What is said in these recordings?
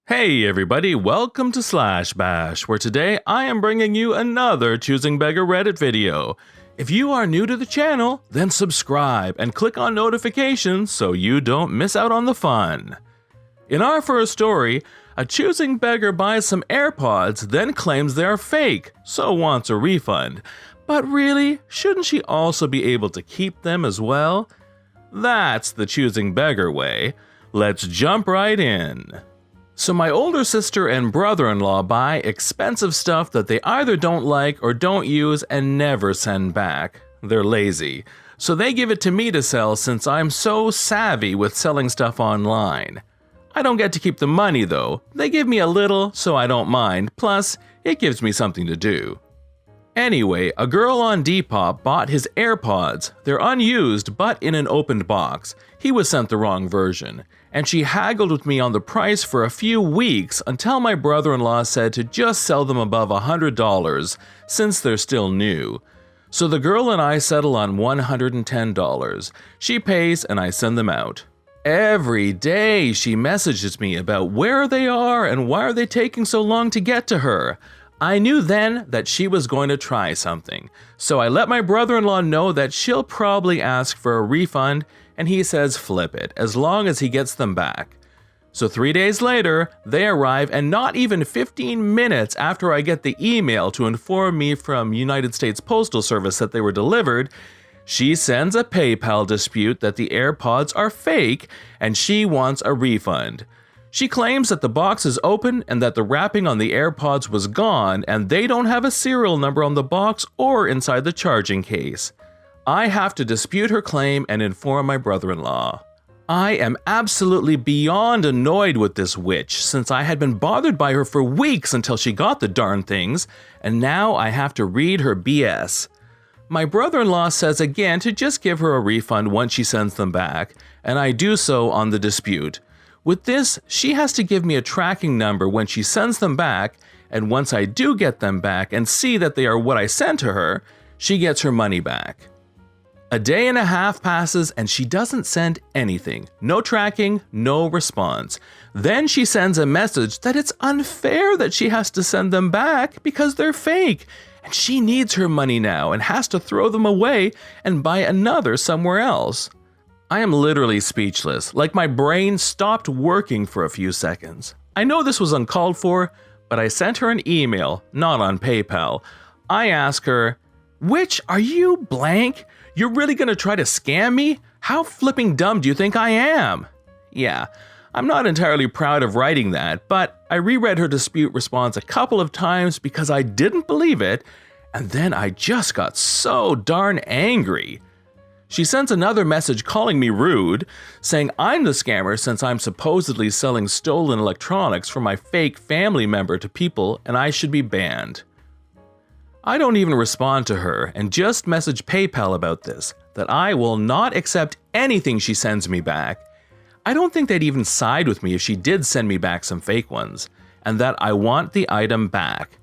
Hey everybody, welcome to Slash Bash, where today I am bringing you another Choosing Beggar Reddit video. If you are new to the channel, then subscribe and click on notifications so you don't miss out on the fun. In our first story, a choosing beggar buys some AirPods, then claims they are fake, so wants a refund. But really, shouldn't she also be able to keep them as well? That's the choosing beggar way. Let's jump right in. So my older sister and brother-in-law buy expensive stuff that they either don't like or don't use and never send back. They're lazy. So they give it to me to sell since I'm so savvy with selling stuff online. I don't get to keep the money though. They give me a little, so I don't mind, plus it gives me something to do. Anyway, a girl on Depop bought his AirPods. They're unused, but in an opened box. He was sent the wrong version. And she haggled with me on the price for a few weeks until my brother-in-law said to just sell them above $100, since they're still new. So the girl and I settle on $110. She pays and I send them out. Every day she messages me about where they are and why are they taking so long to get to her. I knew then that she was going to try something, so I let my brother-in-law know that she'll probably ask for a refund, and he says flip it, as long as he gets them back. So 3 days later, they arrive, and not even 15 minutes after I get the email to inform me from United States Postal Service that they were delivered, she sends a PayPal dispute that the AirPods are fake, and she wants a refund. She claims that the box is open and that the wrapping on the AirPods was gone and they don't have a serial number on the box or inside the charging case. I have to dispute her claim and inform my brother-in-law. I am absolutely beyond annoyed with this witch since I had been bothered by her for weeks until she got the darn things, and now I have to read her BS. My brother-in-law says again to just give her a refund once she sends them back, and I do so on the dispute. With this, she has to give me a tracking number when she sends them back, and once I do get them back and see that they are what I sent to her, she gets her money back. A day and a half passes and she doesn't send anything. No tracking, no response. Then she sends a message that it's unfair that she has to send them back because they're fake, and she needs her money now and has to throw them away and buy another somewhere else. I am literally speechless, like my brain stopped working for a few seconds. I know this was uncalled for, but I sent her an email, not on PayPal. I ask her, "Which are you blank? You're really gonna try to scam me? How flipping dumb do you think I am?" Yeah, I'm not entirely proud of writing that, but I reread her dispute response a couple of times because I didn't believe it, and then I just got so darn angry. She sends another message calling me rude, saying I'm the scammer since I'm supposedly selling stolen electronics from my fake family member to people and I should be banned. I don't even respond to her and just message PayPal about this, that I will not accept anything she sends me back. I don't think they'd even side with me if she did send me back some fake ones, and that I want the item back.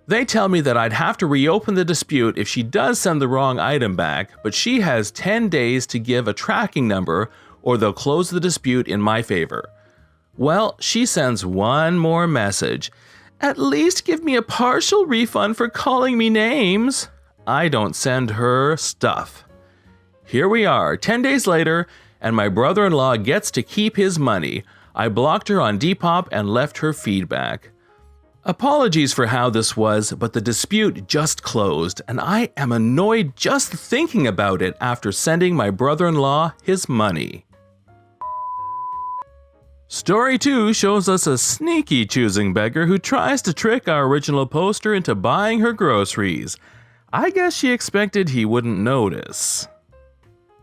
They tell me that I'd have to reopen the dispute if she does send the wrong item back, but she has 10 days to give a tracking number or they'll close the dispute in my favor. Well, she sends one more message. "At least give me a partial refund for calling me names." I don't send her stuff. Here we are, 10 days later, and my brother-in-law gets to keep his money. I blocked her on Depop and left her feedback. Apologies for how this was, but the dispute just closed, and I am annoyed just thinking about it after sending my brother-in-law his money. Story 2 shows us a sneaky choosing beggar who tries to trick our original poster into buying her groceries. I guess she expected he wouldn't notice.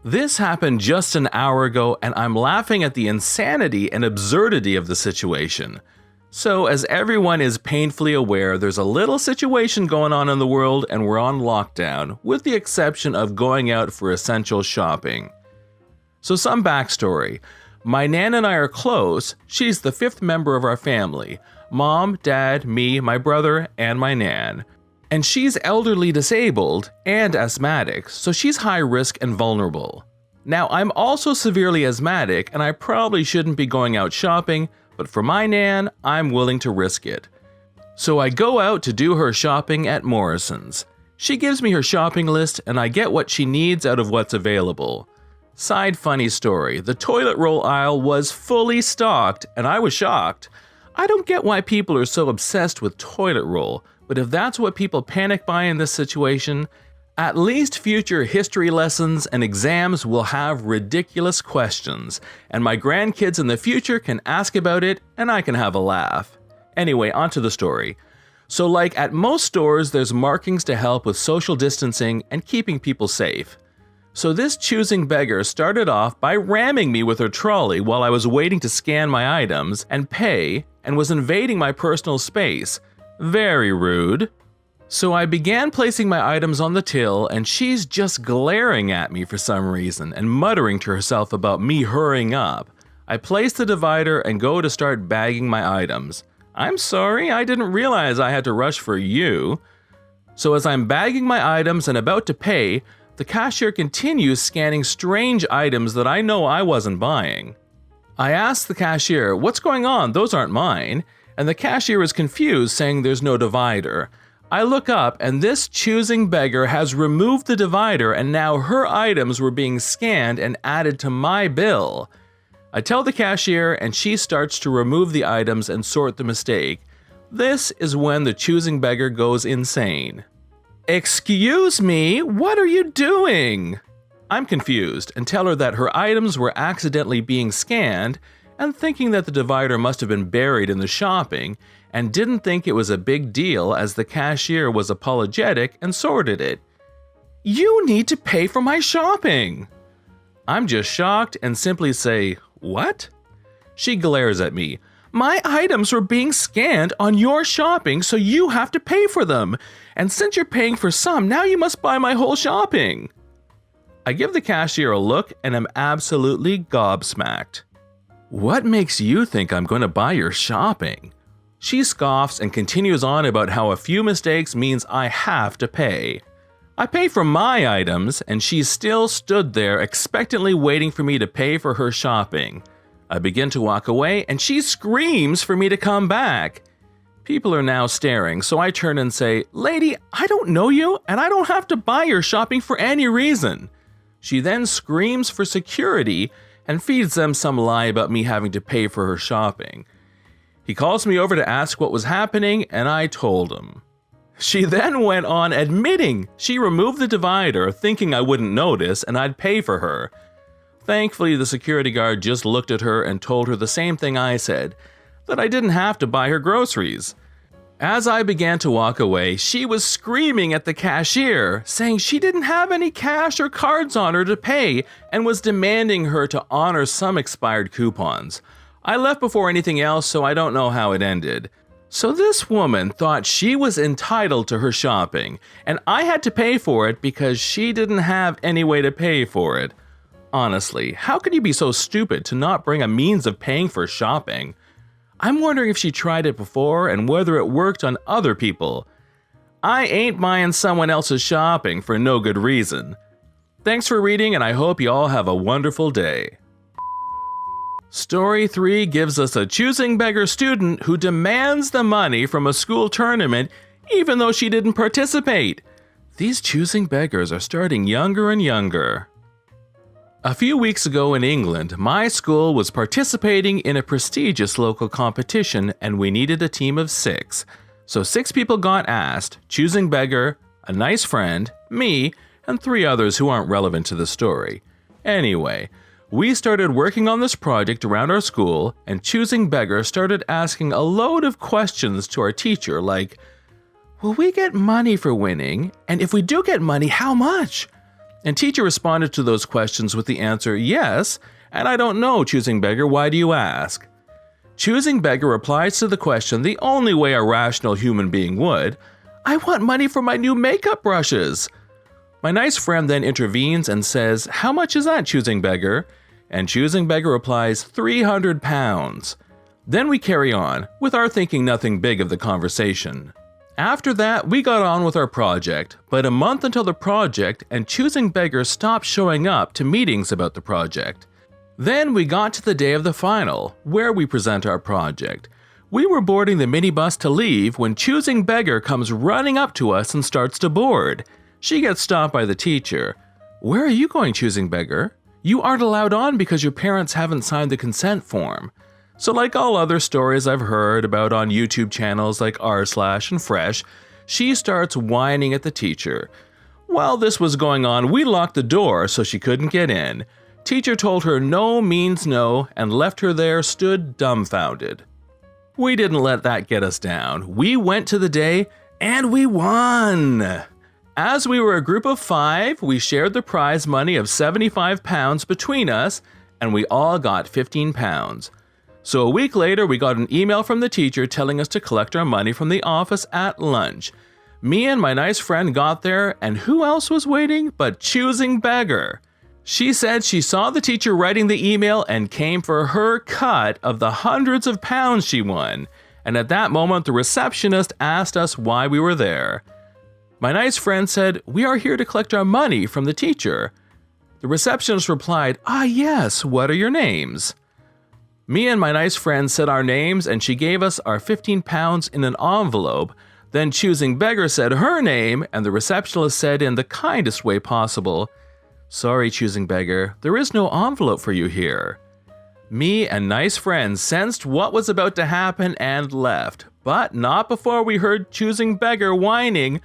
This happened just an hour ago, and I'm laughing at the insanity and absurdity of the situation. So, as everyone is painfully aware, there's a little situation going on in the world and we're on lockdown, with the exception of going out for essential shopping. So some backstory. My Nan and I are close. She's the 5th member of our family. Mom, Dad, me, my brother, and my Nan. And she's elderly disabled and asthmatic, so she's high risk and vulnerable. Now, I'm also severely asthmatic and I probably shouldn't be going out shopping, but for my Nan, I'm willing to risk it. So I go out to do her shopping at Morrison's. She gives me her shopping list and I get what she needs out of what's available. Side funny story, the toilet roll aisle was fully stocked and I was shocked. I don't get why people are so obsessed with toilet roll, but if that's what people panic by in this situation, at least future history lessons and exams will have ridiculous questions, and my grandkids in the future can ask about it and I can have a laugh. Anyway, onto the story. So like at most stores, there's markings to help with social distancing and keeping people safe. So this choosing beggar started off by ramming me with her trolley while I was waiting to scan my items and pay, and was invading my personal space. Very rude. So I began placing my items on the till and she's just glaring at me for some reason and muttering to herself about me hurrying up. I place the divider and go to start bagging my items. I'm sorry, I didn't realize I had to rush for you. So as I'm bagging my items and about to pay, the cashier continues scanning strange items that I know I wasn't buying. I asked the cashier, "What's going on? Those aren't mine." And the cashier is confused, saying there's no divider. I look up and this choosing beggar has removed the divider and now her items were being scanned and added to my bill. I tell the cashier and she starts to remove the items and sort the mistake. This is when the choosing beggar goes insane. "Excuse me, what are you doing?" I'm confused and tell her that her items were accidentally being scanned and thinking that the divider must have been buried in the shopping and didn't think it was a big deal as the cashier was apologetic and sorted it. "You need to pay for my shopping." I'm just shocked and simply say, "What?" She glares at me. "My items were being scanned on your shopping, so you have to pay for them. And since you're paying for some, now you must buy my whole shopping." I give the cashier a look and am absolutely gobsmacked. "What makes you think I'm going to buy your shopping?" She scoffs and continues on about how a few mistakes means I have to pay. I pay for my items and she still stood there expectantly waiting for me to pay for her shopping. I begin to walk away and she screams for me to come back. People are now staring, so I turn and say, "Lady, I don't know you and I don't have to buy your shopping for any reason." She then screams for security and feeds them some lie about me having to pay for her shopping. He calls me over to ask what was happening and I told him. She then went on admitting she removed the divider thinking I wouldn't notice and I'd pay for her. Thankfully, the security guard just looked at her and told her the same thing I said, that I didn't have to buy her groceries. As I began to walk away, she was screaming at the cashier, saying she didn't have any cash or cards on her to pay and was demanding her to honor some expired coupons. I left before anything else, so I don't know how it ended. So this woman thought she was entitled to her shopping, and I had to pay for it because she didn't have any way to pay for it. Honestly, how could you be so stupid to not bring a means of paying for shopping? I'm wondering if she tried it before and whether it worked on other people. I ain't buying someone else's shopping for no good reason. Thanks for reading, and I hope you all have a wonderful day. Story 3 gives us a choosing beggar student who demands the money from a school tournament even though she didn't participate. These choosing beggars are starting younger and younger. A few weeks ago in England, my school was participating in a prestigious local competition and we needed a team of 6. So 6 people got asked, choosing beggar, a nice friend, me, and 3 others who aren't relevant to the story. Anyway, we started working on this project around our school and choosing beggar started asking a load of questions to our teacher like, "Will we get money for winning? And if we do get money, how much?" And teacher responded to those questions with the answer, "Yes, and I don't know, choosing beggar, why do you ask?" Choosing beggar replies to the question the only way a rational human being would, "I want money for my new makeup brushes." My nice friend then intervenes and says, "How much is that, choosing beggar?" And choosing beggar replies, £300. Then we carry on, with our thinking nothing big of the conversation. After that, we got on with our project, but a month until the project and choosing beggar stopped showing up to meetings about the project. Then we got to the day of the final, where we present our project. We were boarding the minibus to leave when Choosing Beggar comes running up to us and starts to board. She gets stopped by the teacher. "Where are you going, Choosing Beggar? You aren't allowed on because your parents haven't signed the consent form." So like all other stories I've heard about on YouTube channels like r/ and Fresh, she starts whining at the teacher. While this was going on, we locked the door so she couldn't get in. Teacher told her no means no and left her there stood dumbfounded. We didn't let that get us down. We went to the day and we won! As we were a group of 5, we shared the prize money of £75 between us, and we all got £15. So a week later, we got an email from the teacher telling us to collect our money from the office at lunch. Me and my nice friend got there, and who else was waiting but Choosing Beggar? She said she saw the teacher writing the email and came for her cut of the hundreds of pounds she won. And at that moment, the receptionist asked us why we were there. My nice friend said, "We are here to collect our money from the teacher." The receptionist replied, "Ah yes, what are your names?" Me and my nice friend said our names and she gave us our £15 in an envelope. Then Choosing Beggar said her name and the receptionist said in the kindest way possible, "Sorry, Choosing Beggar, there is no envelope for you here." Me and nice friend sensed what was about to happen and left, but not before we heard Choosing Beggar whining,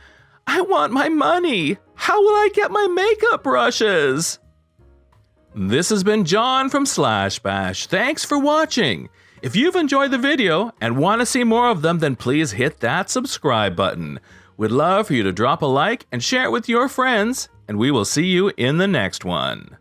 "I want my money! How will I get my makeup brushes?" This has been John from Slash Bash. Thanks for watching. If you've enjoyed the video and want to see more of them, then please hit that subscribe button. We'd love for you to drop a like and share it with your friends, and we will see you in the next one.